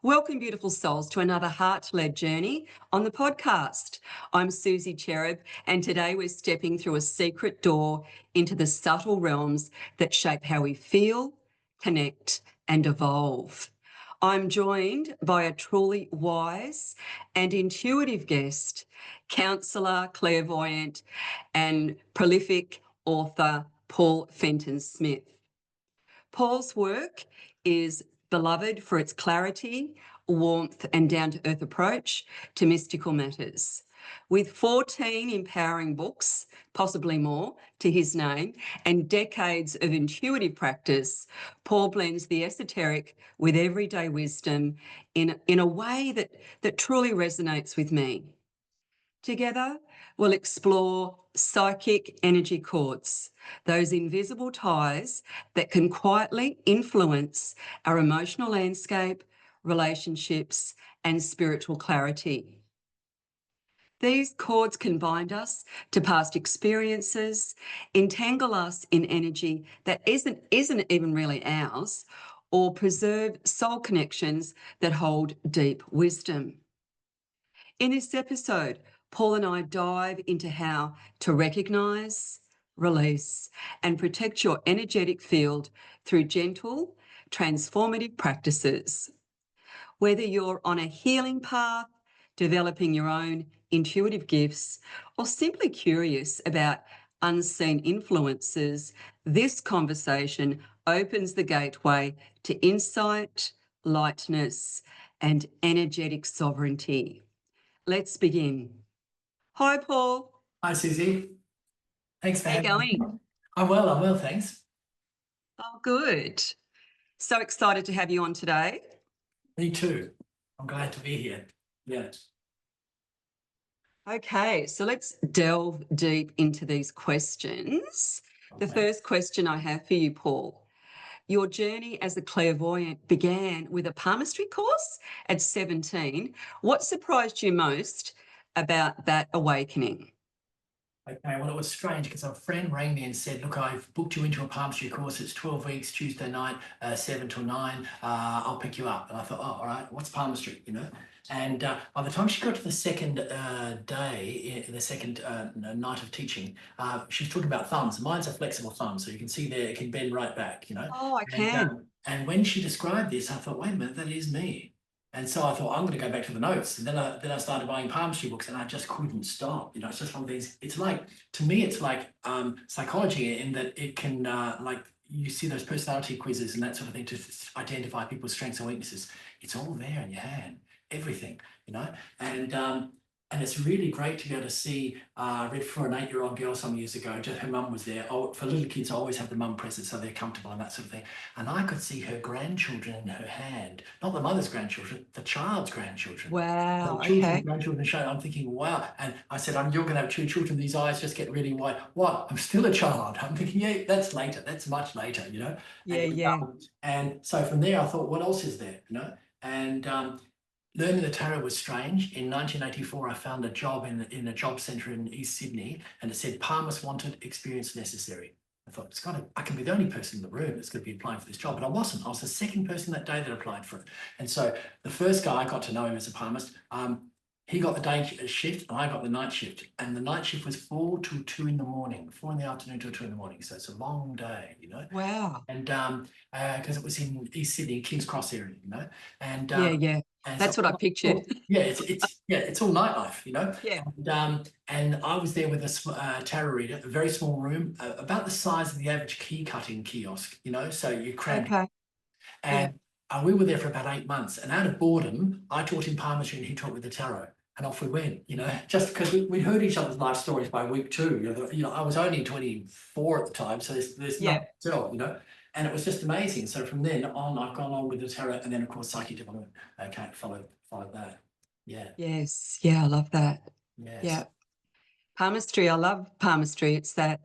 Welcome, beautiful souls, to another heart-led journey on the podcast. I'm Suzy Cherub, and today we're stepping through a secret door into the subtle realms that shape how we feel, connect, and evolve. I'm joined by a truly wise and intuitive guest, counsellor, clairvoyant, and prolific author, Paul Fenton-Smith. Paul's work is beloved for its clarity, warmth, and down-to-earth approach to mystical matters. With 14 empowering books, possibly more, to his name, and decades of intuitive practice, Paul blends the esoteric with everyday wisdom in a way that truly resonates with me. Together, we'll explore psychic energy cords, those invisible ties that can quietly influence our emotional landscape, relationships, and spiritual clarity. These cords can bind us to past experiences, entangle us in energy that isn't even really ours, or preserve soul connections that hold deep wisdom. In this episode, Paul and I dive into how to recognise, release, and protect your energetic field through gentle, transformative practices. Whether you're on a healing path, developing your own intuitive gifts, or simply curious about unseen influences, this conversation opens the gateway to insight, lightness, and energetic sovereignty. Let's begin. Hi, Paul. Hi, Suzy. Thanks for How you having me. going? I'm well, thanks. Oh, good. So excited to have you on today. Me too. I'm glad to be here. Yeah. Okay, so let's delve deep into these questions. The Okay. first question I have for you, Paul. Your journey as a clairvoyant began with a palmistry course at 17. What surprised you most about that awakening? Okay, well, it was strange because a friend rang me and said, look, I've booked you into a palmistry course. It's 12 weeks, Tuesday night, 7 till 9. I'll pick you up. And I thought, oh, all right, what's palmistry, And by the time she got to the second day, the second night of teaching, she's talking about thumbs. Mine's a flexible thumb, so you can see there, it can bend right back, Oh, I And, can. and when she described this, I thought, wait a minute, that is me. And so I thought, I'm going to go back to the notes. And then I started buying palmistry books and I just couldn't stop. It's just one of these, it's like, to me, it's like psychology in that it can, like, you see those personality quizzes and that sort of thing to identify people's strengths and weaknesses. It's all there in your hand, everything, and it's really great to be able to see. I read for an 8-year-old girl some years ago, just her mum was there. Oh, for little kids, I always have the mum present so they're comfortable and that sort of thing. And I could see her grandchildren in her hand, not the mother's grandchildren, the child's grandchildren. Wow, The children, okay. grandchildren show. I'm thinking, wow. And I said, you're going to have 2 children. These eyes just get really wide. What? I'm still a child. I'm thinking, yeah, that's later. That's much later, Yeah. And so from there, I thought, what else is there, And learning the tarot was strange. In 1984, I found a job in a job centre in East Sydney, and it said palmist wanted, experience necessary. I thought, I can be the only person in the room that's going to be applying for this job, but I wasn't. I was the second person that day that applied for it. And so the first guy, I got to know him as a palmist. He got the day shift and I got the night shift. And the night shift was 4 till 2 in the morning, 4 in the afternoon till 2 in the morning. So it's a long day, Wow. And because it was in East Sydney, King's Cross area, And Yeah. and That's so, what I pictured. yeah, it's all nightlife, Yeah. And I was there with a tarot reader, a very small room, about the size of the average key cutting kiosk, so you crammed. Okay. And we were there for about 8 months. And out of boredom, I taught him palmistry and he taught me the tarot. And off we went, just because we'd heard each other's life stories by week 2. I was only 24 at the time, so there's nothing to tell, And it was just amazing. So from then on, I've gone on with the tarot, and then of course psychic development. Okay, followed that. Yeah. Yes. Yeah, I love that. Yes. Yeah. Palmistry, I love palmistry. It's that,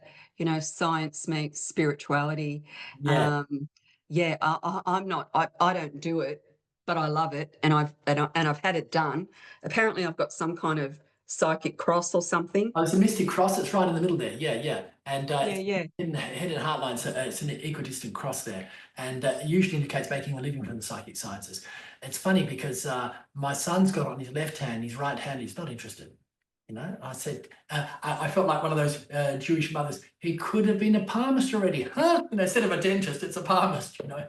science meets spirituality. Yeah. I'm not, I don't do it, but I love it. And I've had it done. Apparently I've got some kind of psychic cross or something. Oh, it's a mystic cross. It's right in the middle there. Yeah. And Yeah. in the head and heart line, so it's an equidistant cross there, and usually indicates making a living from the psychic sciences. it's funny because my son's got it on his left hand, his right hand, he's not interested. You know, I said, I felt like one of those Jewish mothers. He could have been a palmist already, huh? And instead of a dentist, it's a palmist, you know.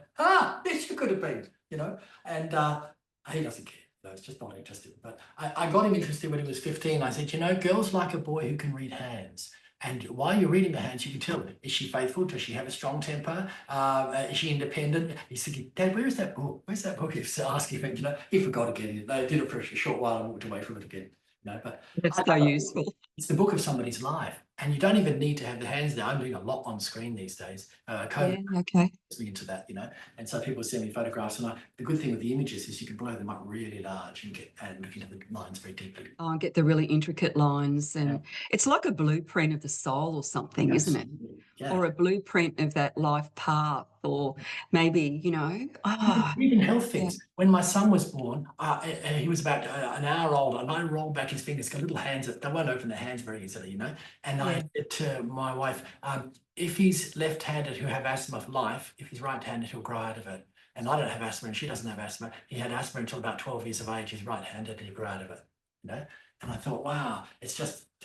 This you could have been, you know. And he doesn't care. No, it's just not interested. But I got him interested when he was 15. I said, you know, girls like a boy who can read hands. And while you're reading the hands, you can tell, is she faithful? Does she have a strong temper? Is she independent? He's thinking, Dad, where is that book? Where's that book? He's asking him, you know, he forgot again. They did it for a short while and walked away from it again. No, but That's so useful. it's the book of somebody's life, and you don't even need to have the hands there. I'm doing a lot on screen these days. COVID Yeah, okay. gets me into that, you know. And so people send me photographs, and the good thing with the images is you can blow them up really large and look into the lines very deeply. Oh, and get the really intricate lines, and Yeah. it's like a blueprint of the soul or something, isn't it? Yeah. Or a blueprint of that life path, or maybe, you know, Even health yeah. things. When my son was born, he was about an hour old, and I rolled back his fingers, got little hands that they won't open their hands very easily, you know. And I said to my wife, if he's left-handed, he'll have asthma for life. If he's right-handed, he'll grow out of it. And I don't have asthma, and she doesn't have asthma. He had asthma until about 12 years of age. He's right-handed, and he grew out of it, you know. And I thought, wow, it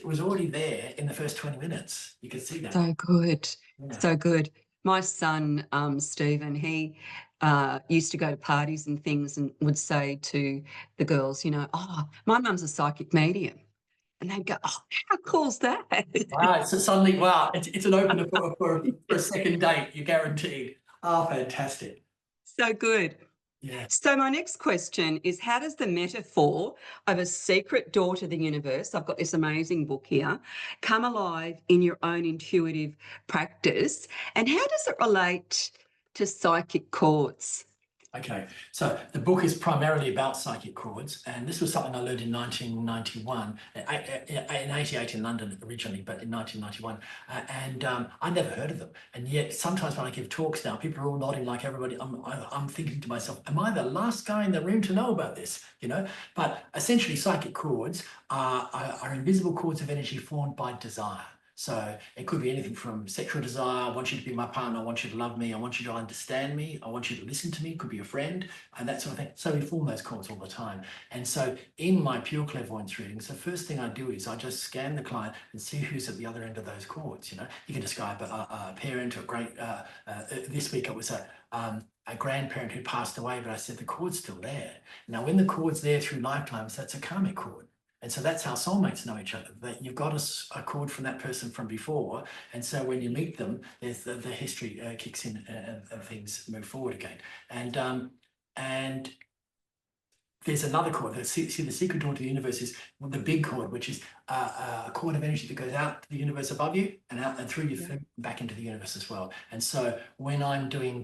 was already there in the first 20 minutes. You could see that. So good. Yeah. So good. My son, Stephen, he used to go to parties and things and would say to the girls, you know, oh, my mum's a psychic medium. And they'd go, oh, how cool's that? Wow, so suddenly, wow, it's an opener for a second date, you're guaranteed. Oh, fantastic. So good. Yeah. So my next question is, how does the metaphor of a secret door to the universe, I've got this amazing book here, come alive in your own intuitive practice? And how does it relate to psychic cords? Okay, so the book is primarily about psychic cords, and this was something I learned in 1991, in 88 in London originally, but in 1991, and I never heard of them. And yet sometimes when I give talks now, people are all nodding like everybody. I'm thinking to myself, am I the last guy in the room to know about this? You know, but essentially psychic cords are invisible cords of energy formed by desire. So it could be anything from sexual desire, I want you to be my partner, I want you to love me, I want you to understand me, I want you to listen to me, it could be a friend, and that sort of thing. So we form those cords all the time. And so in my pure clairvoyance readings, the first thing I do is I just scan the client and see who's at the other end of those cords. You know, you can describe a parent or a great, this week it was a grandparent who passed away, but I said the cord's still there. Now, when the cord's there through lifetimes, that's a karmic cord. And so that's how soulmates know each other. That you've got a cord from that person from before. And so when you meet them, there's the history kicks in and things move forward again. And there's another cord. The secret door to the universe is the big cord, which is a cord of energy that goes out to the universe above you and out and through you back into the universe as well. And so when I'm doing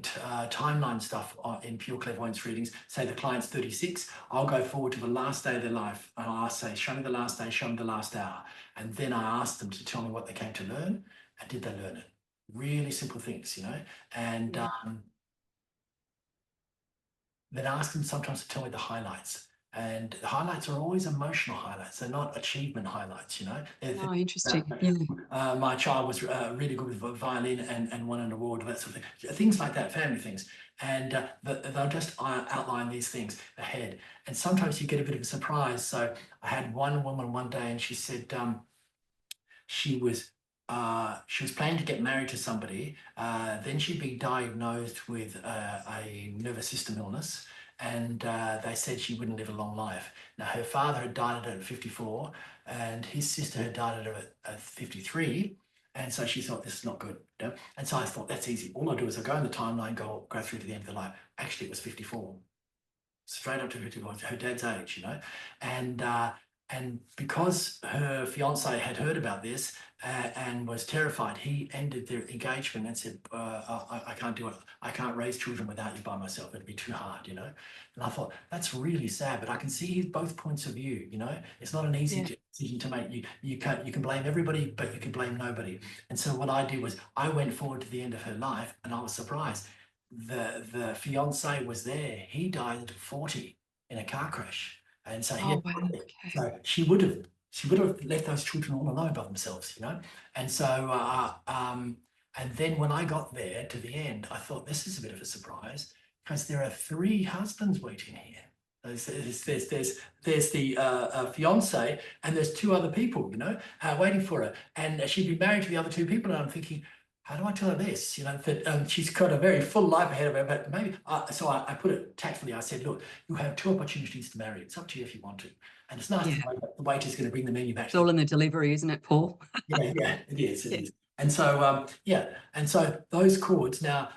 timeline stuff in pure clairvoyance readings, say the client's 36, I'll go forward to the last day of their life and I'll say, show me the last day, show me the last hour. And then I ask them to tell me what they came to learn, and did they learn it? Really simple things, you know. And then ask them sometimes to tell me the highlights. And the highlights are always emotional highlights. They're not achievement highlights, you know. Oh, interesting. My child was really good with violin and won an award, that sort of thing. Things like that, family things. And they'll just outline these things ahead. And sometimes you get a bit of a surprise. So I had one woman one day and she said she was planning to get married to somebody. Then she'd be diagnosed with a nervous system illness, and they said she wouldn't live a long life. Now, her father had died at 54, and his sister had died at 53. And so she thought, this is not good. You know? And so I thought, that's easy. All I do is I go in the timeline, go through to the end of the life. Actually, it was 54. Straight up to 54, her dad's age, you know. And because her fiance had heard about this and was terrified, he ended their engagement and said, I can't do it. I can't raise children without you by myself. It'd be too hard, you know. And I thought, that's really sad, but I can see both points of view, you know. It's not an easy decision to make. You can blame everybody, but you can blame nobody. And so what I did was I went forward to the end of her life, and I was surprised. The fiance was there. He died at 40 in a car crash. And so so she would have left those children all alone by themselves, you know. And so and then when I got there to the end, I thought, this is a bit of a surprise, because there are 3 husbands waiting here. There's the fiance, and there's two other people, waiting for her, and she'd be married to the other two people. And I'm thinking, how do I tell her this? That she's got a very full life ahead of her, but maybe. So I put it tactfully. I said, look, you have two opportunities to marry. It's up to you if you want to. And it's nice to know that the waiter's going to bring the menu back. It's all in the delivery, isn't it, Paul? Yeah, it is. It is. And so, and so those chords now.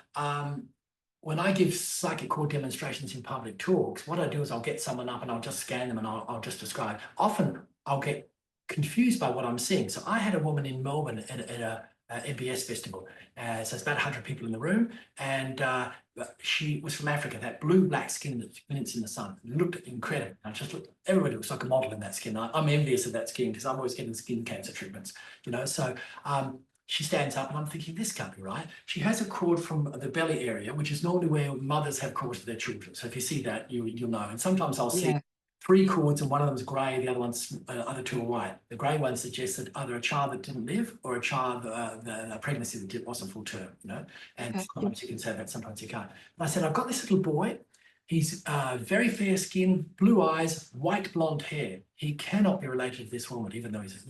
When I give psychic chord demonstrations in public talks, what I do is I'll get someone up and I'll just scan them and I'll just describe. Often I'll get confused by what I'm seeing. So I had a woman in Melbourne at a MBS festival. So it's about 100 people in the room, and she was from Africa. That blue-black skin that glints in the sun looked incredible. I just looked, everybody looks like a model in that skin. I'm envious of that skin because I'm always getting skin cancer treatments, So she stands up and I'm thinking, this can't be right. She has a cord from the belly area, which is normally where mothers have cords for their children. So if you see that, you'll know. And sometimes I'll see 3 cords, and one of them is grey, the other 2 are white. The grey one suggests that either a child that didn't live or a child, a pregnancy that wasn't full term, And sometimes you can say that, sometimes you can't. And I said, I've got this little boy. He's very fair skin, blue eyes, white blonde hair. He cannot be related to this woman, even though he's,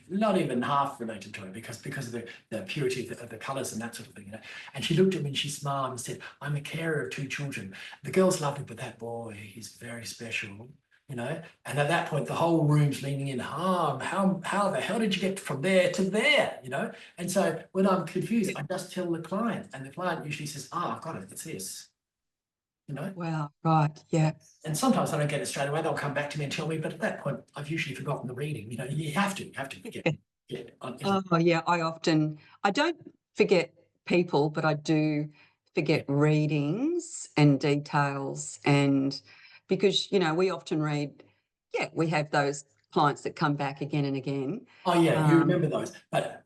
not even half related to her because of the purity of the colours and that sort of thing, And she looked at me and she smiled and said, I'm a carer of 2 children. The girl's lovely, but that boy, he's very special. And at that point, the whole room's leaning in. How the hell did you get from there to there? And so when I'm confused, I just tell the client, and the client usually says, I've got it, it's this. Wow, right, yeah. And sometimes I don't get it straight away. They'll come back to me and tell me, but at that point, I've usually forgotten the reading. You have to forget. Oh, yeah, I don't forget people, but I do forget readings and details, and because, we often read, we have those clients that come back again and again. Oh yeah, you remember those, but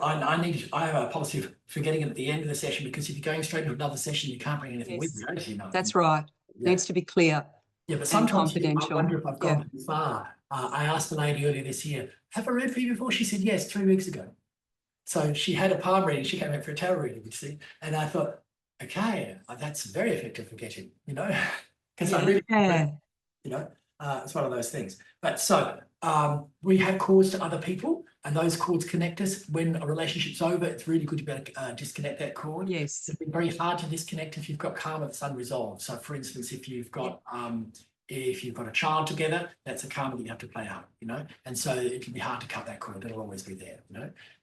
I have a policy of forgetting it at the end of the session, because if you're going straight into another session, you can't bring anything with you, That's right. Needs to be clear. Yeah, but sometimes I confidential. wonder if I've gone too far. I asked the lady earlier this year, have I read for you before? She said yes, 3 weeks ago. So she had a palm reading. She came out for a tarot reading, you see, and I thought, okay, that's very effective for getting, because I really, it's one of those things. But so we have cords to other people, and those cords connect us. When a relationship's over, it's really good to be able to disconnect that cord. Yes. It's been very hard to disconnect if you've got karma that's unresolved. So for instance, if you've got a child together, that's a karma that you have to play out, and so it can be hard to cut that cord. It'll always be there,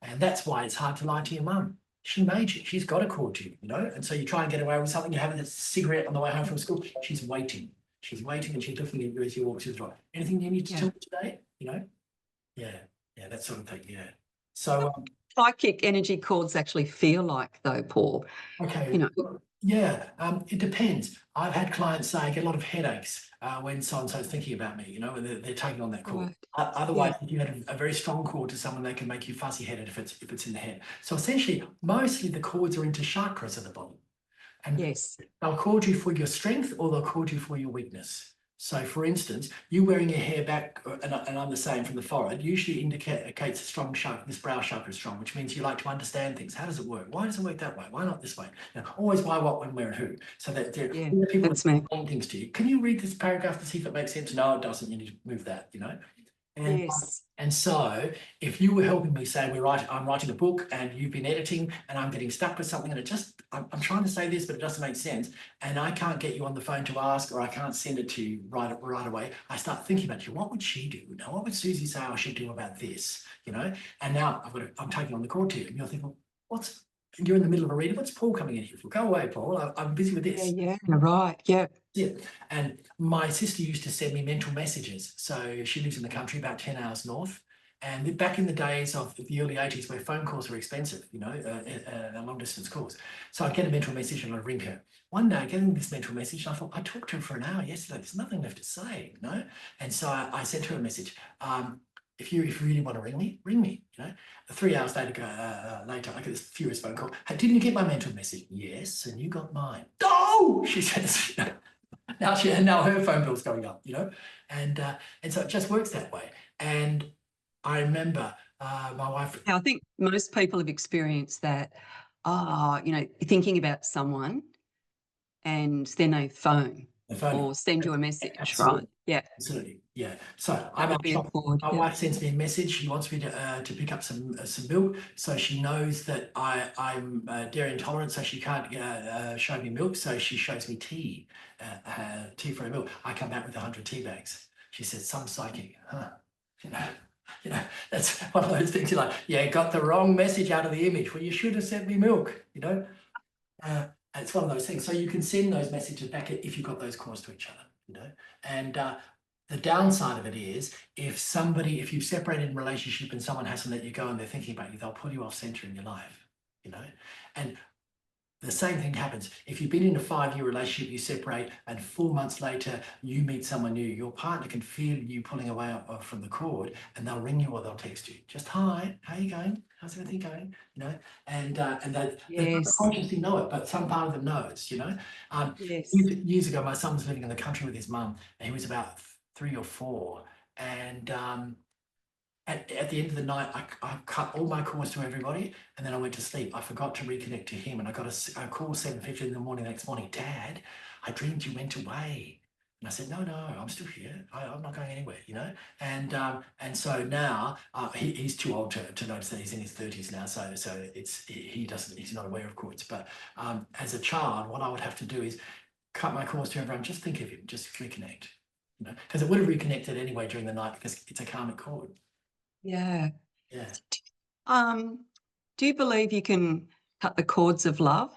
and that's why it's hard to lie to your mum. She made you. She's got a cord to you, and so you try and get away with something. You're having a cigarette on the way home from school. She's waiting. She's waiting, and she's looking at you as you walk through the door. Anything you need to tell me today? Yeah, that sort of thing. Yeah. So psychic energy cords actually feel like, though, Paul? Okay. It depends. I've had clients say I get a lot of headaches when so-and-so's thinking about me, when they're taking on that cord. Right. Otherwise, if you had a very strong cord to someone, they can make you fuzzy-headed if it's in the head. So essentially, mostly the cords are into chakras of the body. And they'll cord you for your strength, or they'll cord you for your weakness. So, for instance, you wearing your hair back, and I'm the same, from the forehead, usually indicates a strong chakra. This brow chakra is strong, which means you like to understand things. How does it work? Why does it work that way? Why not this way? Always why, what, when, where, and who. So that people explain things to you. Can you read this paragraph to see if it makes sense? No, it doesn't. You need to move that, And so if you were helping me, say I'm writing a book and you've been editing and I'm getting stuck with something, and I'm trying to say this, but it doesn't make sense, and I can't get you on the phone to ask, or I can't send it to you right away, I start thinking about you. What would she do? Now, what would Suzy say I should do about this? And now I'm taking on the cord to you, and you're thinking, you're in the middle of a reading. What's Paul coming in here for? Go away, Paul. I'm busy with this. Yeah, right. Yeah. Yeah. And my sister used to send me mental messages. So she lives in the country about 10 hours north. And back in the days of the early 80s, where phone calls were expensive, long distance calls. So I'd get a mental message and I'd ring her. One day, getting this mental message, I thought, I talked to her for an hour yesterday. There's nothing left to say, And so I sent her a message. If you really want to ring me, 3 hours later, I get this furious phone call. Hey, didn't you get my mental message? Yes, and you got mine. Oh, she says. Now her phone bill's going up, and so it just works that way. And I remember my wife. I think most people have experienced that. Thinking about someone, and then they phone. The phone. or send you a message, right? Absolutely. Yeah, Absolutely, yeah. So that I'm would out be a shopping. cord. My Yeah. wife sends me a message. She wants me to pick up some milk, so she knows that I'm dairy intolerant, so she can't show me milk. So she shows me tea, tea for her milk. I come back with 100 tea bags. She says, "Some psychic, huh?" You know, you know. That's one of those things. You're like, yeah, got the wrong message out of the image. Well, you should have sent me milk. You know. It's one of those things. So you can send those messages back if you've got those calls to each other, you know. And the downside of it is if you've separated in a relationship and someone hasn't let you go and they're thinking about you, they'll pull you off center in your life, you know. And the same thing happens. If you've been in a 5-year relationship, you separate, and 4 months later you meet someone new, your partner can feel you pulling away from the cord, and they'll ring you or they'll text you. Just, "Hi, how are you going? How's everything going?" You know, and they don't Yes. consciously know it, but some part of them knows. You know, Yes. years ago, my son was living in the country with his mum, and he was about 3 or 4, and at the end of the night, I cut all my calls to everybody, and then I went to sleep. I forgot to reconnect to him, and I got a call 7:50 in the morning the next morning. "Dad, I dreamed you went away." And I said, "No, no, I'm still here. I'm not going anywhere," you know. And so now he's too old to notice that. He's in his 30s now, so he's not aware of cords. But as a child, what I would have to do is cut my calls to everyone. Just think of him. Just reconnect, you know, because it would have reconnected anyway during the night because it's a karmic cord. Yeah. Yeah. Do you believe you can cut the cords of love?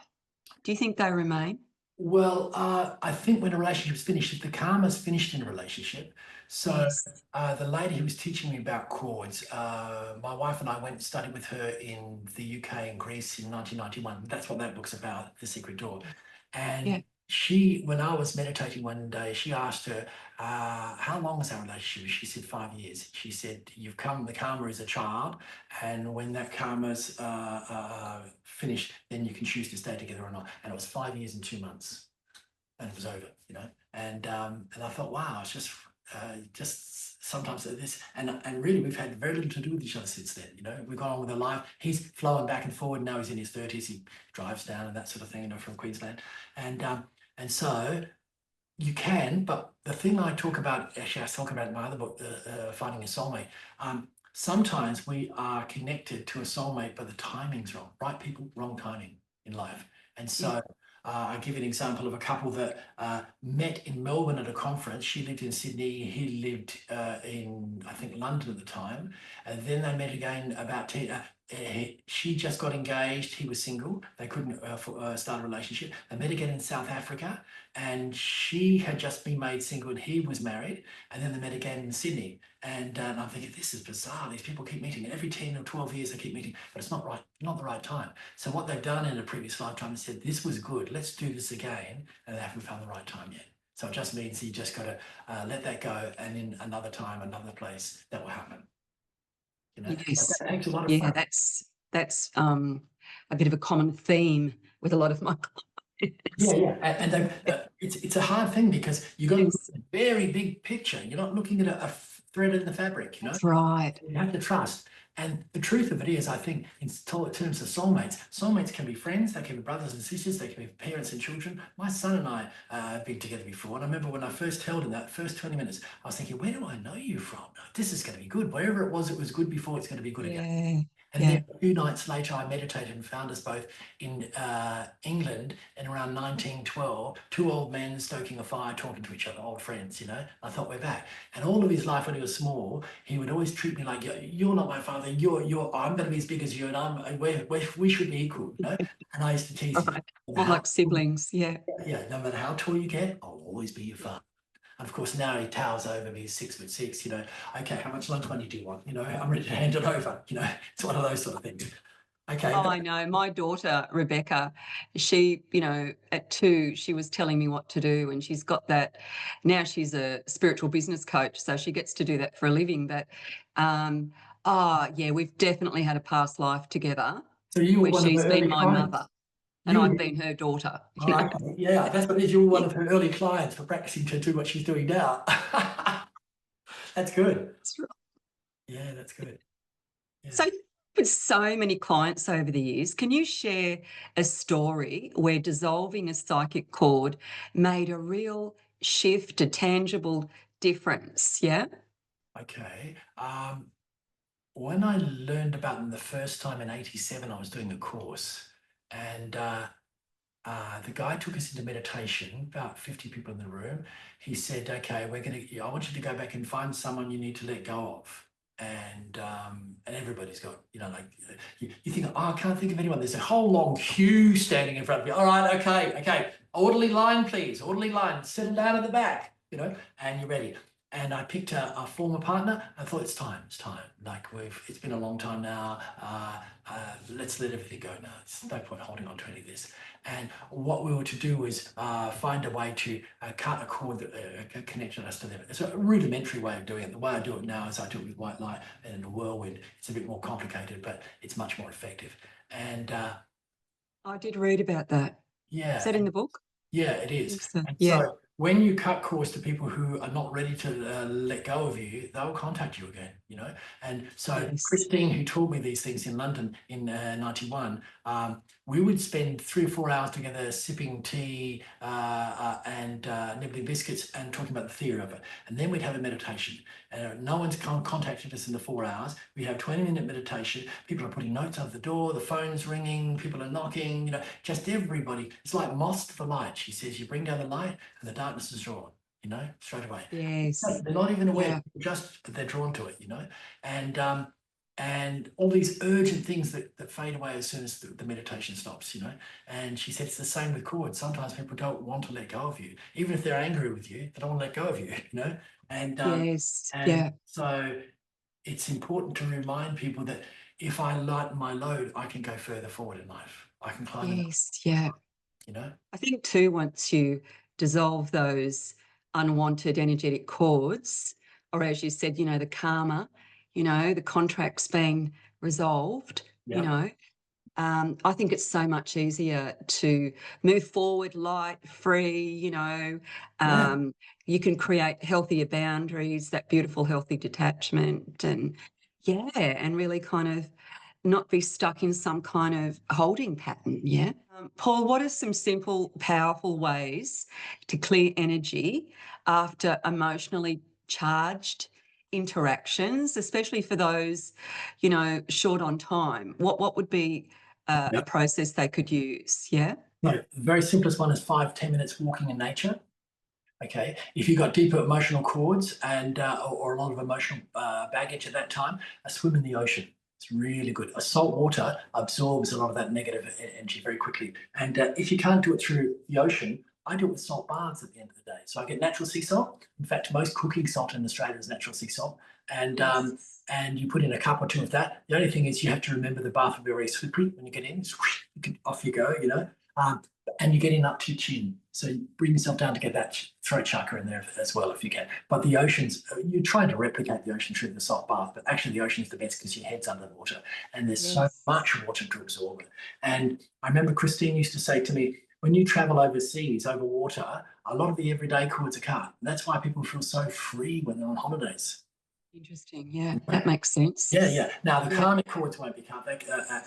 Do you think they remain? Well, I think when a relationship's finished, if the karma's finished in a relationship, so Yes. the lady who was teaching me about chords, my wife and I went and studied with her in the UK and Greece in 1991. That's what that book's about, The Secret Door. Yeah. And when I was meditating one day, she asked her, "How long is our relationship?" She said, "5 years." She said, "You've come, the karma is a child, and when that karma's finished, then you can choose to stay together or not." And it was 5 years and 2 months, and it was over, you know. And I thought, wow, it's just sometimes this, and really we've had very little to do with each other since then. You know, we've gone on with our life. He's flowing back and forward. Now he's in his 30s. He drives down and that sort of thing, you know, from Queensland, and so you can, but the thing I talk about, actually, I talk about in my other book, Finding a Soulmate. Sometimes we are connected to a soulmate, but the timing's wrong. Right people, wrong timing in life. And so I give you an example of a couple that met in Melbourne at a conference. She lived in Sydney. He lived in, I think, London at the time. And then they met again about 10. She just got engaged. He was single. They couldn't start a relationship. They met again in South Africa, and she had just been made single and he was married. And then they met again in Sydney. And I'm thinking, this is bizarre. These people keep meeting. Every 10 or 12 years they keep meeting, but it's not right, not the right time. So what they've done in a previous lifetime is said, "This was good. Let's do this again." And they haven't found the right time yet. So it just means you just got to let that go, and in another time, another place, that will happen. You know, Yes. that takes a lot of Yeah, fun. that's a bit of a common theme with a lot of my clients. Yeah, and it's a hard thing because you got to look Yes, at a very big picture. You're not looking at a thread in the fabric, you know. that's right. You have to trust. And the truth of it is, I think, in terms of soulmates can be friends, they can be brothers and sisters, they can be parents and children. My son and I have been together before, and I remember when I first held in that first 20 minutes, I was thinking, where do I know you from? This is going to be good. Wherever it was good before, it's going to be good again. Yeah, And yeah. then a few nights later, I meditated and found us both in England in around 1912, two old men stoking a fire, talking to each other, old friends, you know. I thought, we're back. And all of his life when he was small, he would always treat me like, "You're not my father, I'm going to be as big as you, and we should be equal," you know. And I used to tease him, Right. no More matter like siblings. Yeah. no matter how tall you get, I'll always be your father. And of course, now he towers over me, he's 6'6", you know. "Okay, how much lunch money do you want? You know, I'm ready to hand it over." You know, it's one of those sort of things. Okay, Oh, I know. My daughter, Rebecca, she, at 2, she was telling me what to do, and she's got that. Now she's a spiritual business coach, so she gets to do that for a living. But, yeah, we've definitely had a past life together so you were where one of she's her been early my clients. mother and You I've were, been her daughter. oh, okay. Yeah, that's what it is. You were one of her early clients for practicing to do what she's doing now. That's good. That's right. Yeah, that's good. Yeah. So, with so many clients over the years, can you share a story where dissolving a psychic cord made a real shift, a tangible difference, yeah? Okay. When I learned about them the first time in 87, I was doing a course, and the guy took us into meditation, about 50 people in the room. He said, okay, I want you to go back and find someone you need to let go of. And everybody's got, like, you think, oh, I can't think of anyone. There's a whole long queue standing in front of you. All right, okay. Orderly line, please. Orderly line. Settle down at the back, and you're ready. And I picked a former partner. I thought, it's time. Like, it's been a long time now. Let's let everything go now. It's no point holding on to any of this. And what we were to do was find a way to cut a cord that connected us to them. It's a rudimentary way of doing it. The way I do it now is I do it with white light and in a whirlwind. It's a bit more complicated, but it's much more effective. And I did read about that. yeah. Is that in the book? Yeah, it is. So, And yeah. so when you cut cords to people who are not ready to let go of you, they'll contact you again, And so Yes. Christine, who taught me these things in London in 91, we would spend 3 or 4 hours together sipping tea and nibbling biscuits and talking about the theory of it. And then we'd have a meditation. No one's contacted us in the 4 hours. We have 20-minute meditation. People are putting notes over the door, the phone's ringing, people are knocking, just everybody. It's like moths to the light. She says, you bring down the light and the darkness is drawn, straight away. Yes. They're not even aware, Yeah. just they're drawn to it, and all these urgent things that fade away as soon as the meditation stops, And she said it's the same with cords. Sometimes people don't want to let go of you, even if they're angry with you. They don't want to let go of you, And Yes. and so it's important to remind people that if I lighten my load, I can go further forward in life. I can climb. Yes. Yeah. You know. I think too, once you dissolve those unwanted energetic cords, or as you said, the karma, the contracts being resolved, Yeah. I think it's so much easier to move forward light, free, you can create healthier boundaries, that beautiful, healthy detachment and really kind of not be stuck in some kind of holding pattern. Yeah. Paul, what are some simple, powerful ways to clear energy after emotionally charged interactions, especially for those, short on time? What would be a process they could use? Yeah. No, the very simplest one is 5-10 minutes walking in nature. Okay, if you've got deeper emotional cords and or a lot of emotional baggage at that time, a swim in the ocean. It's really good. A salt water absorbs a lot of that negative energy very quickly. And if you can't do it through the ocean, I do it with salt baths at the end of the day. So I get natural sea salt. In fact, most cooking salt in Australia is natural sea salt. And you put in a cup or two of that. The only thing is you have to remember the bath will be very slippery when you get in. Off you go, and you get in up to your chin. So you bring yourself down to get that throat chakra in there as well if you can. But the oceans, you're trying to replicate the ocean through the salt bath, but actually the ocean is the best because your head's under the water and there's so much water to absorb it. And I remember Christine used to say to me, when you travel overseas, over water, a lot of the everyday cords are cut. And that's why people feel so free when they're on holidays. Interesting. Yeah, that makes sense. Yeah. Now, the karmic cords won't be cut,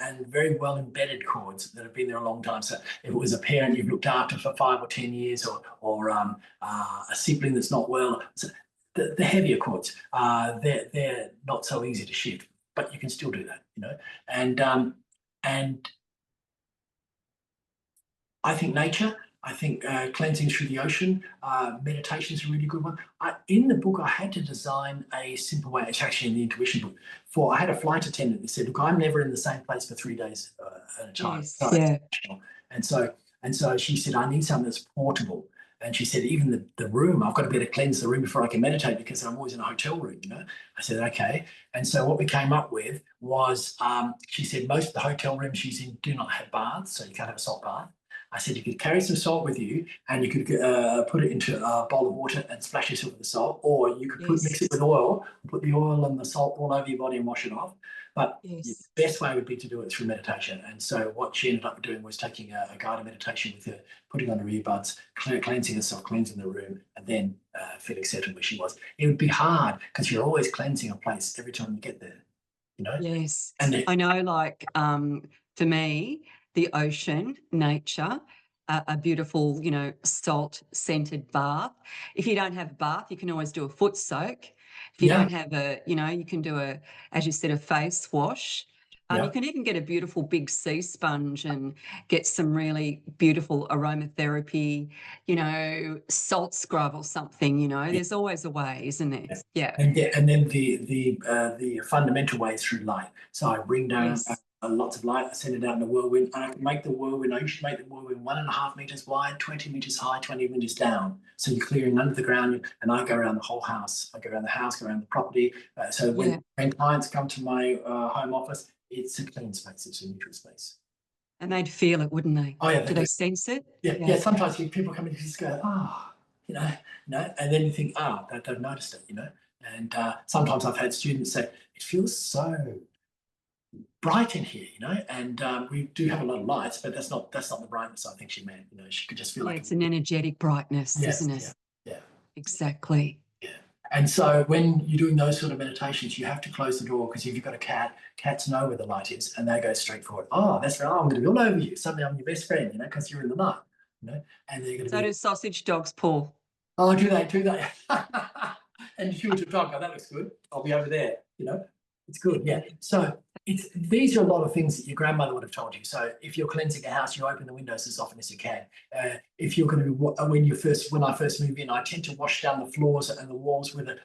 and very well embedded cords that have been there a long time. So if it was a parent you've looked after for 5 or 10 years or a sibling that's not well, so the heavier cords, they're not so easy to shift, but you can still do that, And I think nature, I think cleansing through the ocean, meditation is a really good one. In the book, I had to design a simple way. It's actually in the intuition book. I had a flight attendant that said, "Look, I'm never in the same place for 3 days at a time." Yes, And so she said, "I need something that's portable." And she said, "Even the room, I've got to be able to cleanse the room before I can meditate because I'm always in a hotel room." I said, "Okay." And so what we came up with was, she said, most of the hotel rooms she's in do not have baths, so you can't have a salt bath. I said, you could carry some salt with you and you could put it into a bowl of water and splash yourself with the salt, or you could mix it with oil, put the oil and the salt all over your body and wash it off. But the best way would be to do it through meditation. And so what she ended up doing was taking a guided meditation with her, putting on her earbuds, cleansing herself, cleansing the room, and then feeling settled where she was. It would be hard because you're always cleansing a place every time you get there, Yes. And I know, like, for me, the ocean, nature, a beautiful, you know, salt scented bath. If you don't have a bath, you can always do a foot soak. If you Yeah, don't have a, you know, you can do a, as you said, a face wash. You yeah. can even get a beautiful big sea sponge and get some really beautiful aromatherapy, you know, salt scrub or something, you know. There's always a way, isn't there? Yeah. Yeah. And then the fundamental way is through light. So I bring down Yes. lots of light, I send it out in the whirlwind, and I can make the whirlwind. I usually make the whirlwind 1.5 meters wide, 20 meters high, 20 meters down. So you're clearing under the ground, and I go around the whole house. I go around the house, go around the property. So Yeah. when clients come to my home office, it's a clean space. It's a neutral space. And they'd feel it, wouldn't they? Oh yeah, Do they they do. sense it? Yeah, Yeah. yeah. Sometimes people come in and just go, oh, you know, and then you think, they've noticed it, you know. And sometimes I've had students say, it feels so bright in here, you know. And we do have a lot of lights, but that's not the brightness I think she meant. You know, she could just feel Yeah, like, it's an energetic brightness, yes, isn't it? yeah, yeah, Exactly. yeah. And so when you're doing those sort of meditations, you have to close the door, because if you've got a cat, cats know where the light is and they go straight for it. Oh, that's right. I'm going to be all over you. Suddenly I'm your best friend, you know, because you're in the light, you know, and they're going to So be, do sausage dogs, Paul. oh, do they, do they? And you to dog, oh, that looks good. I'll be over there, you know. It's good, yeah. So these are a lot of things that your grandmother would have told you. So if you're cleansing a house, you open the windows as often as you can. If you're going to be, when I first move in, I tend to wash down the floors and the walls with an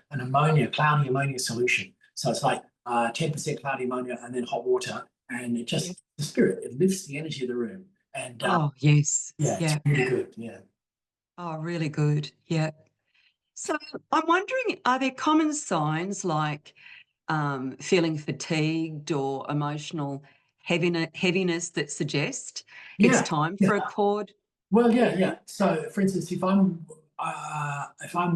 cloudy ammonia solution. So it's like 10% cloudy ammonia and then hot water, and it Yeah. just, the spirit, it lifts the energy of the room. And Oh, yes. yeah, it's Yeah. really good. Yeah. Oh, really good. Yeah. So I'm wondering, are there common signs like feeling fatigued or emotional heaviness that suggest it's Yeah. time Yeah. for a cord Well, yeah, yeah. healing? So, for instance, if I'm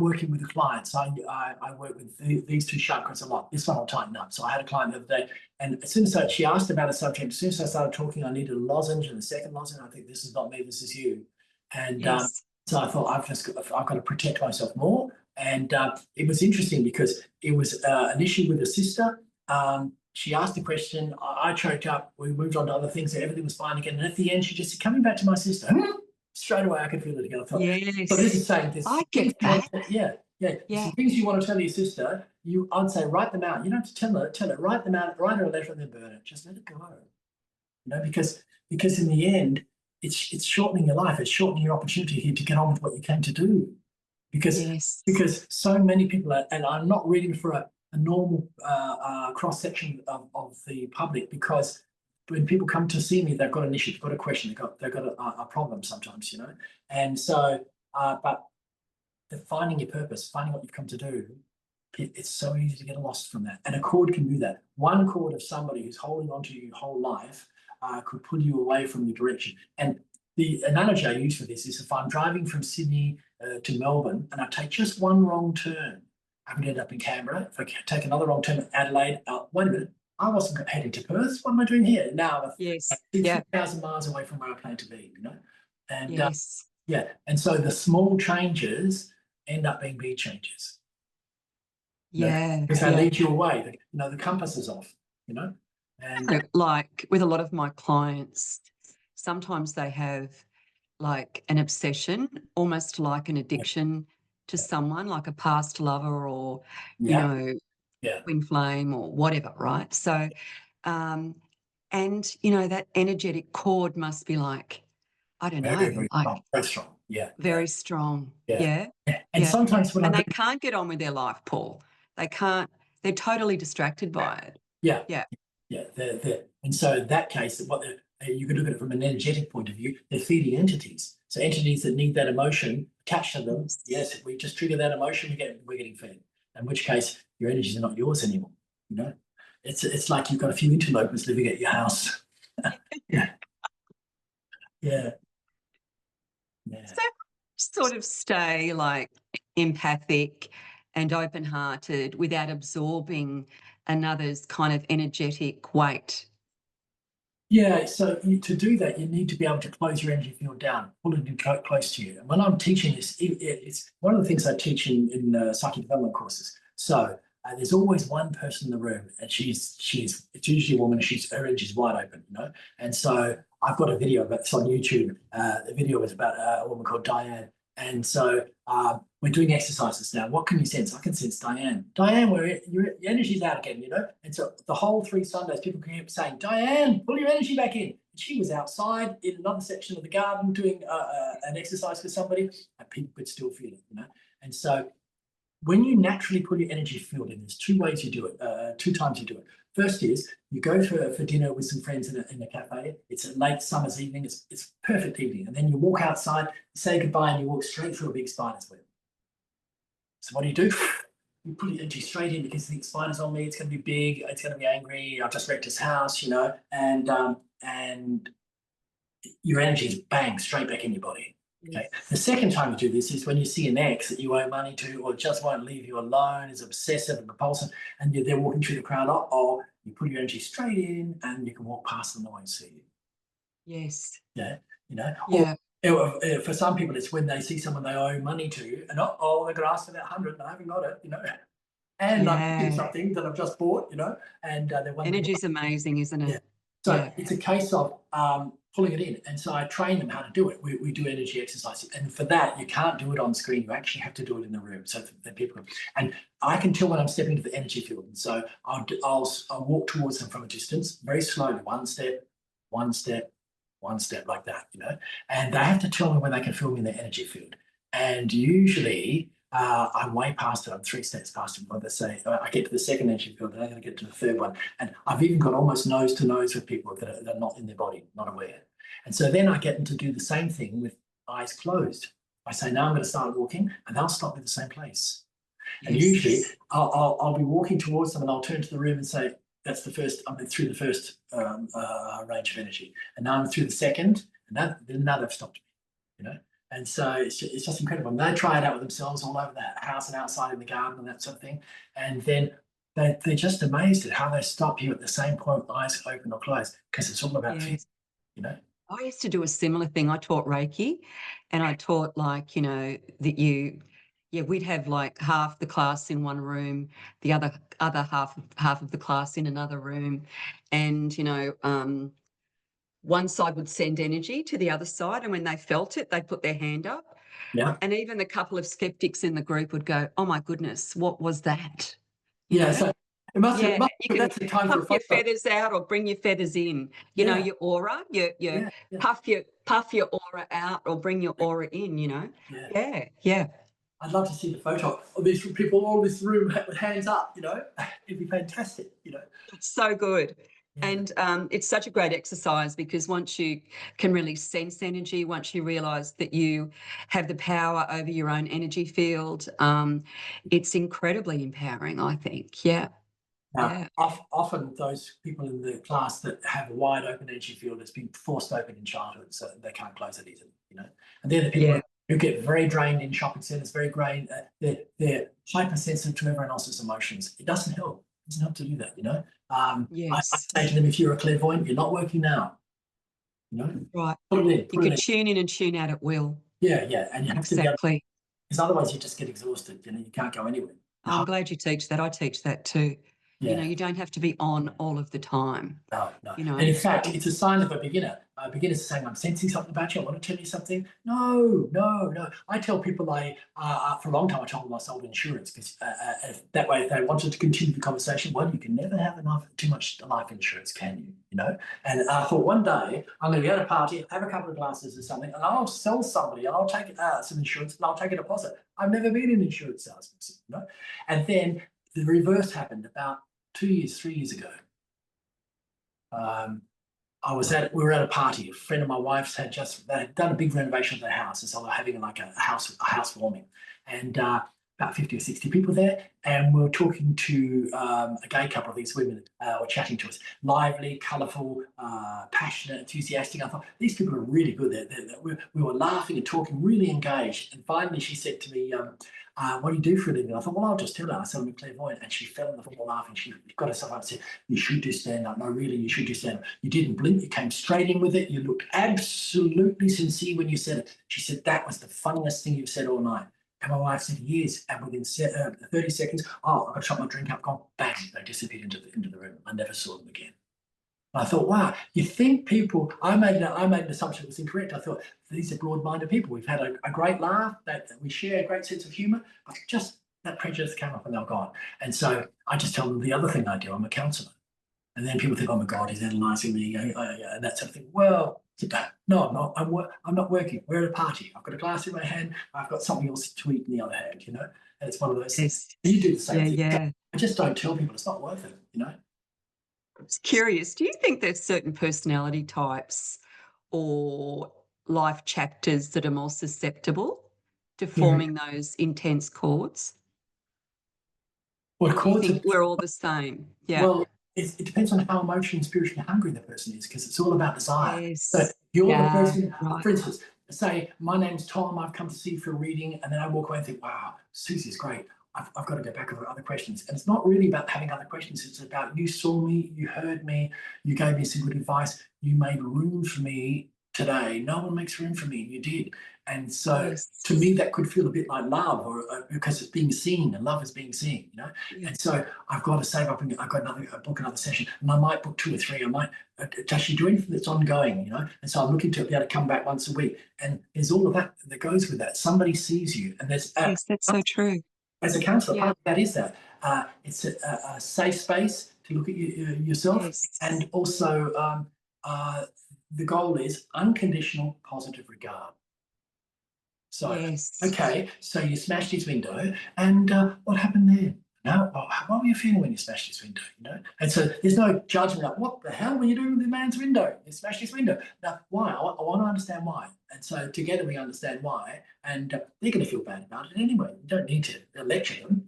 working with a client, so I work with these two chakras a lot. This one will tighten up. So I had a client the other day, and as soon as she asked about a subject, as soon as I started talking, I needed a lozenge and a second lozenge. I think, this is not me, this is you. And Yes. so I thought, I've got to protect myself more. And it was interesting because it was an issue with a sister. She asked a question. I choked up. We moved on to other things. Everything was fine again. And at the end, she just said, coming back to my sister. Straight away, I could feel it again. I thought, so this is Yes. saying there's I things get you want that. to, yeah, yeah, Yeah. some things you want to tell your sister. I'd say write them out. You don't have to tell her, write them out, write her a letter and then burn it. Just let it go. You know, because in the end, it's shortening your life. It's shortening your opportunity here to get on with what you came to do. Because Yes. because so many people are, and I'm not reading for a normal cross section of the public, because when people come to see me, they've got an issue, they've got a question, they've got a problem sometimes, you know. And so, but finding your purpose, finding what you've come to do, it's so easy to get lost from that. And a cord can do that. One cord of somebody who's holding on to you your whole life could pull you away from your direction. And the analogy I use for this is, if I'm driving from Sydney to Melbourne and I take just one wrong turn, I could end up in Canberra. If I take another wrong turn at Adelaide, wait a minute, I wasn't heading to Perth. What am I doing here? Now I'm Yes. 6,000 miles away from where I plan to be, you know? And Yes. yeah, and so the small changes end up being big changes. You know, Yeah. because they Yeah. lead you away. The compass is off, you know? And Like with a lot of my clients, sometimes they have like an obsession, almost like an addiction to someone, like a past lover or, you yeah, know, yeah, twin flame or whatever, right? So, um, and you know, that energetic cord must be like, I don't very, know, very like strong, very strong. Yeah, yeah, very strong. yeah. Yeah. Yeah. And Yeah. sometimes when And I'm they doing, can't get on with their life, Paul. They can't, they're totally distracted by it. yeah, Yeah. yeah, and so in that case, you can look at it from an energetic point of view. They're feeding entities. So entities that need that emotion attached to them. Yes. Yes, if we just trigger that emotion, we're getting fed. In which case, your energies are not yours anymore. You know, it's like you've got a few interlopers living at your house. Yeah, yeah, yeah. So sort of stay like empathic and open hearted without absorbing another's kind of energetic weight. Yeah, so to do that, you need to be able to close your energy field down, pull it in close to you. And when I'm teaching this, it's one of the things I teach in psychic development courses. So there's always one person in the room, and it's usually a woman. Her energy's wide open, And so I've got a video of it. It's on YouTube. The video is about a woman called Diane. And so we're doing exercises now. What can you sense? I can sense Diane. Diane, where your energy's out again, And so the whole 3 Sundays, people keep saying, Diane, pull your energy back in. And she was outside in another section of the garden doing an exercise with somebody, and people could still feel it, And so when you naturally put your energy field in, there's 2 ways you do it, 2 times you do it. First is you go for dinner with some friends in a cafe. It's a late summer's evening. It's perfect evening. And then you walk outside, say goodbye, and you walk straight through a big spider's web. So what do? You put your energy straight in because the spider's on me. It's going to be big. It's going to be angry. I've just wrecked his house, and your energy is bang straight back in your body. Okay. The second time you do this is when you see an ex that you owe money to, or just won't leave you alone, is obsessive and compulsive, and they're walking through the crowd, or you put your energy straight in and you can walk past them and they won't see you. Yes. Yeah. Yeah. Or, for some people, it's when they see someone they owe money to, and they're going to ask for that 100, and I haven't got it, And I'm doing something that I've just bought, and they're wondering. Energy's amazing, isn't it? Yeah. So it's a case of pulling it in. And so I train them how to do it. We do energy exercises. And for that, you can't do it on screen. You actually have to do it in the room. So that people, and I can tell when I'm stepping into the energy field. And so I'll walk towards them from a distance, very slowly, one step, like that, And they have to tell me when they can feel me in their energy field. And usually I'm way past it. I'm 3 steps past it. But they say I get to the second energy field, and I'm going to get to the third one. And I've even got almost nose to nose with people that are not in their body, not aware. And so then I get them to do the same thing with eyes closed. I say, now I'm going to start walking, and they'll stop at the same place. Yes. And usually I'll be walking towards them, and I'll turn to the room and say, that's the first, I'm through the first range of energy. And now I'm through the second, and now they've stopped me, And so it's just incredible. And they try it out with themselves all over the house and outside in the garden and that sort of thing. And then they're just amazed at how they stop you at the same point, eyes open or closed, because it's all about feeling, I used to do a similar thing. I taught Reiki, and I taught that we'd have like half the class in one room, the other half of the class in another room, and one side would send energy to the other side, and when they felt it, they'd put their hand up. Yeah. And even the couple of skeptics in the group would go, "Oh my goodness, what was that?" So it must you can that's the time puff your feathers out or bring your feathers in. Your aura, puff your aura out or bring your aura in. Yeah. I'd love to see the photo of these people all in this room with hands up. It'd be fantastic. It's so good. And it's such a great exercise, because once you can really sense energy, once you realise that you have the power over your own energy field, it's incredibly empowering, I think. Yeah. Often those people in the class that have a wide open energy field has been forced open in childhood, so they can't close it easily, And they're the people who get very drained in shopping centres, very drained. They're hypersensitive to everyone else's emotions. It doesn't help. It doesn't help to do that, Yes. I say to them, if you're a clairvoyant, you're not working now. Right. Put it in. You can tune in and tune out at will. Yeah, and you have to exactly. Because otherwise you just get exhausted. You can't go anywhere. I'm glad you teach that. I teach that too. Yeah. You don't have to be on all of the time. No. And in fact, it's a sign of a beginner. Beginners are saying, I'm sensing something about you. I want to tell you something. No. I tell people for a long time, I told them I sold insurance, because that way, if they wanted to continue the conversation, well, you can never have too much life insurance, can you? And I thought one day I'm going to go to a party, have a couple of glasses or something, and I'll sell somebody, and I'll take some insurance, and I'll take a deposit. I've never been an insurance salesperson, And then the reverse happened about 3 years ago. We were at a party. A friend of my wife's had done a big renovation of their house, and so they're having like a housewarming, and about 50 or 60 people there. And we were talking to a gay couple of these women were chatting to us. Lively, colourful, passionate, enthusiastic. I thought, these people are really good. We were laughing and talking, really engaged. And finally she said to me, what do you do for a living? I thought, well, I'll just tell her. I said, I'm a clairvoyant. And she fell on the floor laughing. She got herself up and said, you should do stand-up. No, really, you should do stand-up. You didn't blink. You came straight in with it. You looked absolutely sincere when you said it. She said, that was the funniest thing you've said all night. And my wife said, he is. And within 30 seconds, oh, I've got to shut my drink up, gone, bang, they disappeared into the room. I never saw them again. I thought, wow, you think people, I made an assumption that was incorrect. I thought, these are broad-minded people. We've had a great laugh, that we share a great sense of humour, but just that prejudice came up and they're gone. And so I just tell them the other thing I do, I'm a counsellor. And then people think, oh my God, he's analysing me, and that sort of thing. Well, no, I'm not. I'm not working. We're at a party. I've got a glass in my hand. I've got something else to eat in the other hand, And it's one of those things. You do the same thing. Yeah. I just don't tell people it's not worth it, I was curious, do you think there's certain personality types or life chapters that are more susceptible to forming those intense chords? Well, Do you think we're all the same? Yeah. Well, it depends on how emotionally and spiritually hungry the person is, because it's all about desire. Yes. So you're the person, right. for instance, say, my name's Tom, I've come to see you for a reading, and then I walk away and think, wow, Suzy's great. I've got to go back over other questions. And it's not really about having other questions. It's about, you saw me, you heard me, you gave me some good advice, you made room for me today. No one makes room for me, and you did. And so to me, that could feel a bit like love, or because it's being seen, and love is being seen, Yeah. And so I've got to save up, and I've got book another session, and I might book 2 or 3. I might, does she do anything that's ongoing, And so I'm looking to be able to come back once a week. And there's all of that goes with that. Somebody sees you, and there's Yes, that's so true. as a counsellor, part of that is that it's a safe space to look at yourself, and also the goal is unconditional positive regard. So, okay, so you smashed his window, and what happened there? No, what were you feeling when you smashed his window? And so there's no judgment. Like, what the hell were you doing with the man's window? You smashed his window. Now, why? I want to understand why. And so together we understand why, and they're going to feel bad about it anyway. You don't need to lecture them,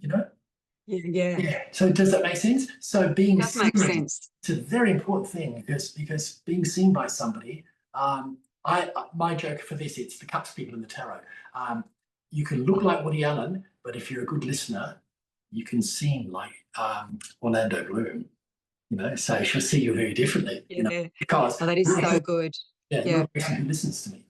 Yeah. So does that make sense? So being seen, makes sense. It's a very important thing, because being seen by somebody. My joke for this, it's the cups people in the tarot. You can look like Woody Allen, but if you're a good listener, you can seem like Orlando Bloom. So she'll see you very differently. Because that is so good. You're a person who listens to me.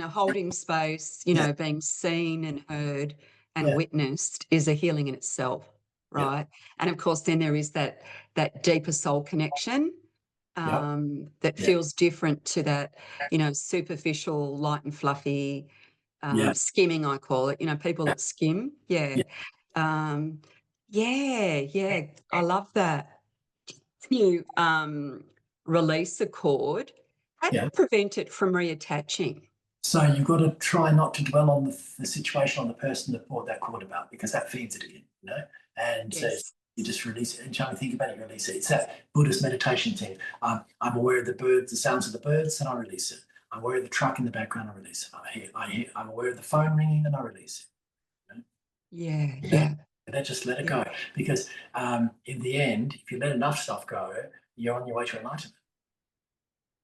Holding space, being seen and heard and witnessed is a healing in itself, right? And of course, then there is that deeper soul connection that feels different to that, superficial, light and fluffy skimming, I call it. People that skim, I love that. You release a cord, how do you prevent it from reattaching? So you've got to try not to dwell on the situation, on the person that brought that cord about, because that feeds it again, And so you just release it. And trying to think about it, you release it. It's that Buddhist meditation thing. I'm aware of the birds, the sounds of the birds, and I release it. I'm aware of the truck in the background, I release it. I'm aware of the phone ringing, and I release it. And then just let it go, because in the end, if you let enough stuff go, you're on your way to enlightenment.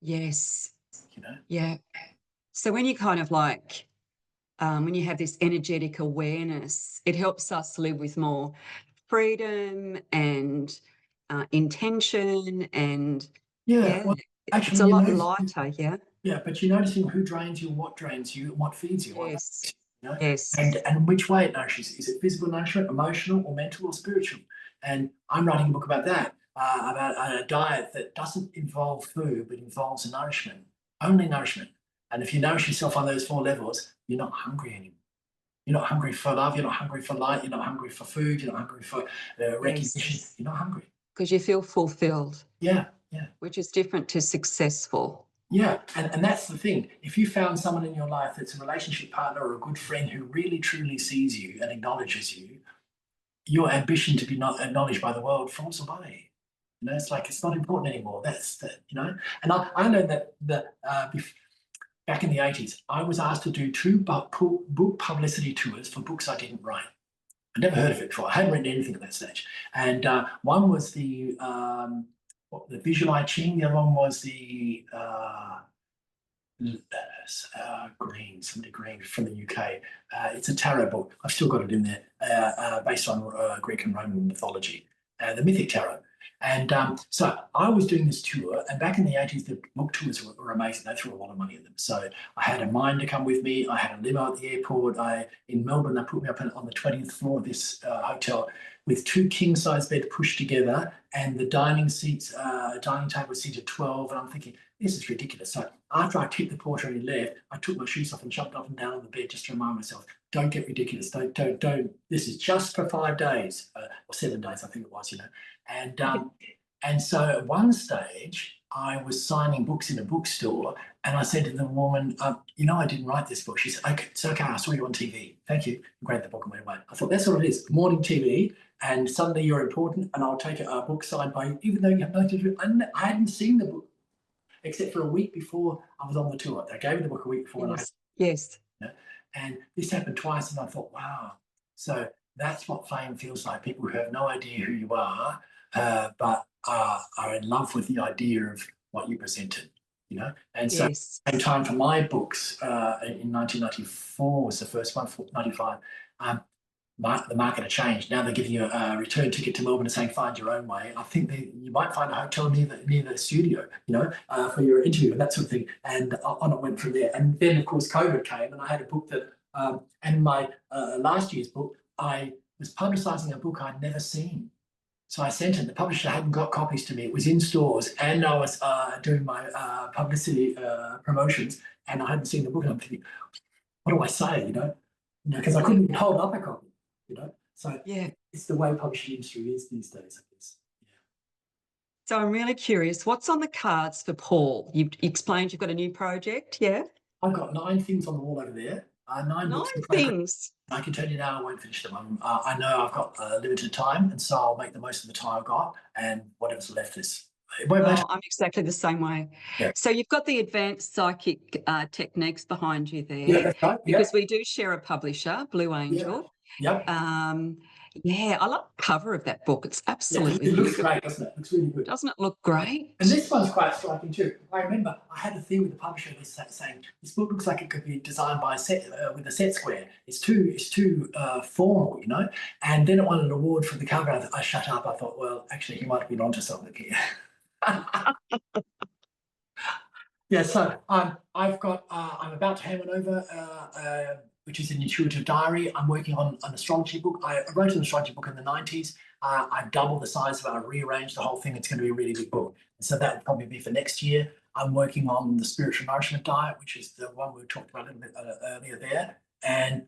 Yes. So when you kind of when you have this energetic awareness, it helps us live with more freedom and intention, and well, actually, it's a lot lighter. But you're noticing who drains you, what drains you, and what feeds you. Yes. And which way it nourishes. Is it physical nourishment, emotional, or mental, or spiritual? And I'm writing a book about that, about a diet that doesn't involve food, but involves nourishment, only nourishment. And if you nourish yourself on those 4 levels, you're not hungry anymore. You're not hungry for love. You're not hungry for light. You're not hungry for food. You're not hungry for recognition. You're not hungry. Because you feel fulfilled. Yeah. Which is different to successful. Yeah, and that's the thing. If you found someone in your life that's a relationship partner or a good friend who really truly sees you and acknowledges you, your ambition to be not acknowledged by the world falls away. It's like it's not important anymore. And I learned that back in the 80s, I was asked to do 2 book publicity tours for books I didn't write. I'd never heard of it before. I hadn't written anything at that stage. And one was the Visual I Ching. The other one was the somebody green from the UK. It's a tarot book. I've still got it in there, based on Greek and Roman mythology, the Mythic Tarot. And so I was doing this tour, and back in the 80s, the book tours were amazing. They threw a lot of money at them. So I had a minder come with me. I had a limo at the airport. In Melbourne, they put me up on the 20th floor of this hotel with 2 king-size beds pushed together, and the dining table was seated 12. And I'm thinking, this is ridiculous. So after I tipped the porter and he left, I took my shoes off and jumped up and down on the bed just to remind myself, don't get ridiculous. Don't. This is just for 5 days or 7 days, I think it was, And so at one stage, I was signing books in a bookstore, and I said to the woman, I didn't write this book. She said, okay, it's okay, I saw you on TV. Thank you. And grabbed the book and went away. I thought, that's what it is, morning TV, and suddenly you're important, and I'll take a book signed by you, even though you have nothing to do. I hadn't seen the book, except for a week before I was on the tour. They gave me the book a week before. Yes. And this happened twice, and I thought, wow. So that's what fame feels like. People who have no idea who you are, but are in love with the idea of what you presented, And so, Yes. same time for my books, in 1994 was the first one, 95. The market had changed. Now they're giving you a return ticket to Melbourne and saying, find your own way. I think you might find a hotel near the studio, for your interview and that sort of thing. And on it went from there. And then, of course, COVID came, and I had a book that, and my last year's book, I was publicising a book I'd never seen. So I sent it. The publisher hadn't got copies to me. It was in stores, and I was doing my publicity promotions, and I hadn't seen the book. And I'm thinking, what do I say? Because I couldn't even hold up a copy. So Yeah. it's the way publishing industry is these days, I guess. Yeah. So I'm really curious, what's on the cards for Paul? You've explained you've got a new project, yeah? I've got 9 things on the wall over there. 9 books in 9 progress. things. I can tell you now I won't finish them. I know I've got limited time, and so I'll make the most of the time I've got, and whatever's left is. I'm exactly the same way. Yeah. So you've got the advanced psychic techniques behind you there. Yeah, that's right. Because we do share a publisher, Blue Angel. Yep. I love the cover of that book. It's absolutely it looks beautiful. great, doesn't it? It looks really good. Doesn't it look great? And this one's quite striking too. I remember I had a thing with the publisher saying this book looks like it could be designed by a set with a set square. It's too formal, And then it won an award for the cover. I shut up. I thought, well, actually, he might have been onto something here. Yeah. So I'm about to hand one over. Which is an intuitive diary. I'm working on an astrology book. I wrote an astrology book in the 90s. I've doubled the size of it. I rearranged the whole thing. It's going to be a really big book. And so that will probably be for next year. I'm working on the spiritual nourishment diet, which is the one we talked about a little bit earlier there. And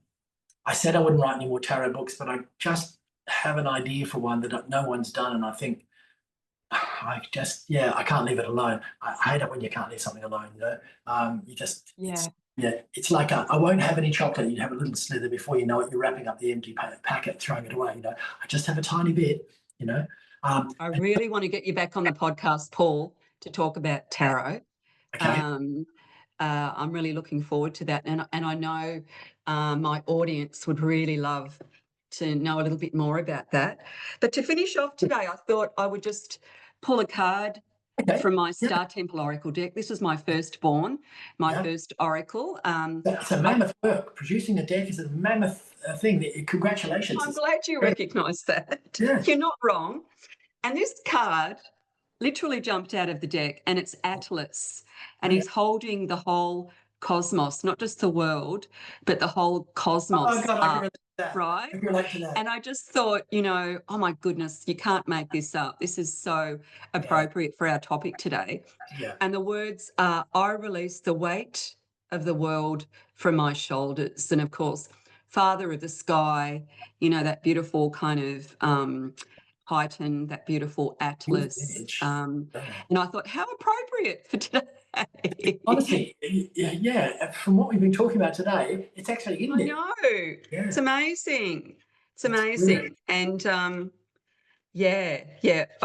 I said I wouldn't write any more tarot books, but I just have an idea for one that no one's done. And I think I can't leave it alone. I hate it when you can't leave something alone, It's like I won't have any chocolate. You have a little slither before you know it. You're wrapping up the empty packet, throwing it away. I just have a tiny bit. I really want to get you back on the podcast, Paul, to talk about tarot. Okay. I'm really looking forward to that, and I know my audience would really love to know a little bit more about that. But to finish off today, I thought I would just pull a card from my Star Temple Oracle deck. This is my firstborn, first oracle. It's a mammoth work. Producing a deck is a mammoth thing. Congratulations. I'm glad you recognise that. Yeah. You're not wrong. And this card literally jumped out of the deck, and it's Atlas, and he's holding the whole cosmos, not just the world, but the whole cosmos. Oh, God, I can relate to that. Right? I can relate to that. And I just thought, oh my goodness, you can't make this up. This is so appropriate for our topic today. Yeah. And the words are, I release the weight of the world from my shoulders. And of course, Father of the Sky, that beautiful kind of Titan, that beautiful Atlas. And I thought, how appropriate for today. Honestly, yeah. From what we've been talking about today, it's actually in there. I know. Yeah. It's amazing. It's amazing. And I'll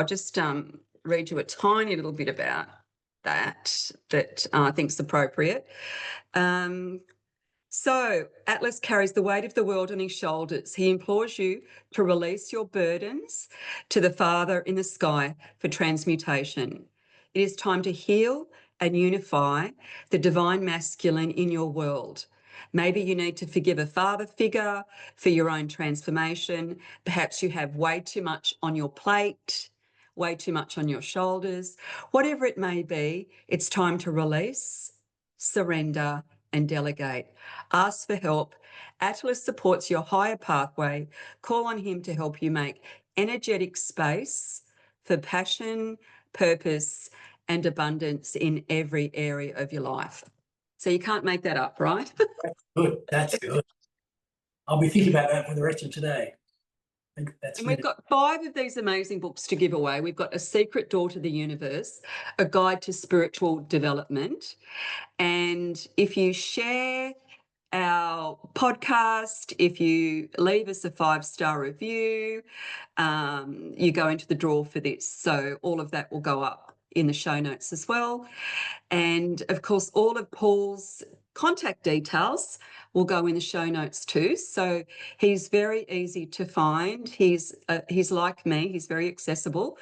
just read you a tiny little bit about that I think is appropriate. So Atlas carries the weight of the world on his shoulders. He implores you to release your burdens to the Father in the sky for transmutation. It is time to heal and unify the divine masculine in your world. Maybe you need to forgive a father figure for your own transformation. Perhaps you have way too much on your plate, way too much on your shoulders, whatever it may be, it's time to release, surrender, and delegate. Ask for help. Atlas supports your higher pathway. Call on him to help you make energetic space for passion, purpose, and abundance in every area of your life. So you can't make that up, right? Good. That's good. I'll be thinking about that for the rest of today. I think that's And really we've got 5 of these amazing books to give away. We've got A Secret Door to the Universe, A Guide to Spiritual Development. And if you share our podcast, if you leave us a 5-star review, you go into the draw for this. So all of that will go up in the show notes as well. And of course, all of Paul's contact details will go in the show notes too. So he's very easy to find. He's like me. He's very accessible.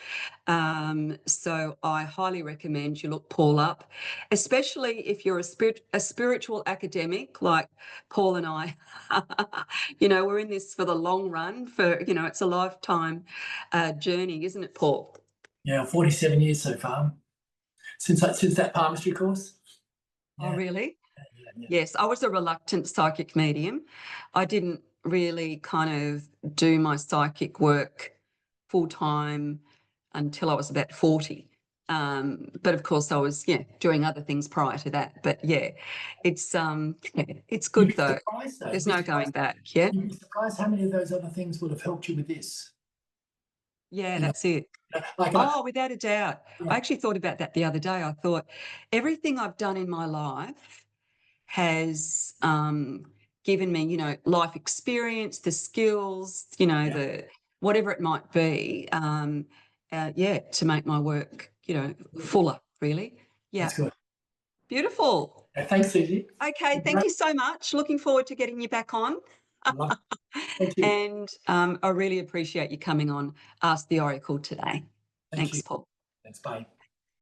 So I highly recommend you look Paul up, especially if you're a spiritual academic like Paul and I. We're in this for the long run. It's a lifetime journey, isn't it, Paul? Yeah, 47 years so far since that palmistry course. Oh, Yeah. really? Yeah. Yes, I was a reluctant psychic medium. I didn't really kind of do my psychic work full time until I was about 40. But of course I was, doing other things prior to that. But it's it's You'd good be though. surprised though. There's no going back. Yeah. You'd be surprised how many of those other things would have helped you with this. Yeah, You know, that's it. like Oh, without a doubt. I yeah, actually thought about that the other day. I thought everything I've done in my life has given me, life experience, the skills, yeah, the whatever it might be, to make my work, fuller, really. Yeah. that's good. Beautiful. Thanks, Suzy. Okay, thank you so much. Looking forward to getting you back on. Love it. Thank you. And I really appreciate you coming on Ask the Oracle today. Thank Thanks, you. Paul. Thanks. Bye.